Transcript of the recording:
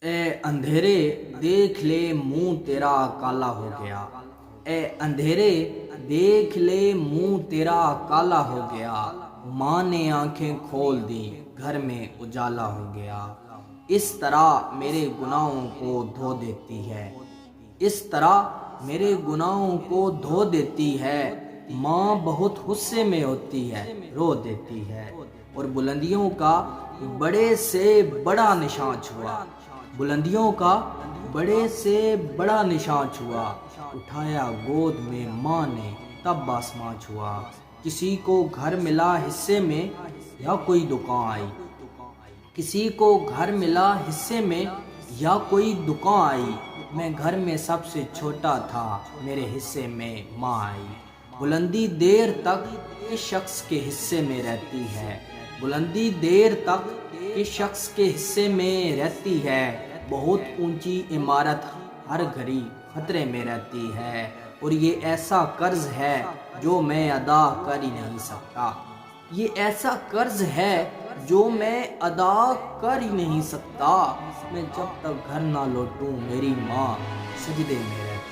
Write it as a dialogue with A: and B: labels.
A: اے اندھیرے دیکھ لے منہ تیرا کالا ہو گیا، اے اندھیرے دیکھ لے منہ تیرا کالا ہو گیا، ماں نے آنکھیں کھول دی گھر میں اجالا ہو گیا، اس طرح میرے گناہوں کو دھو دیتی ہے، اس طرح میرے گناہوں کو دھو دیتی ہے، ماں بہت غصے میں ہوتی ہے رو دیتی ہے، اور بلندیوں کا بڑے سے بڑا نشان چھوا، بلندیوں کا بڑے سے بڑا نشان چھوا، اٹھایا گود میں ماں نے تب آسمان چھوا، کسی کو گھر ملا حصے میں یا کوئی دکان آئی، کسی کو گھر ملا حصے میں یا کوئی دکان آئی، میں گھر میں سب سے چھوٹا تھا میرے حصے میں ماں آئی، بلندی دیر تک کس شخص کے حصے میں رہتی ہے، بلندی دیر تک کس شخص کے حصے میں رہتی ہے، بہت اونچی عمارت ہر گھڑی خطرے میں رہتی ہے، اور یہ ایسا قرض ہے جو میں ادا کر ہی نہیں سکتا، یہ ایسا قرض ہے جو میں ادا کر ہی نہیں سکتا، میں جب تک گھر نہ لوٹوں میری ماں سجدے میں رہتی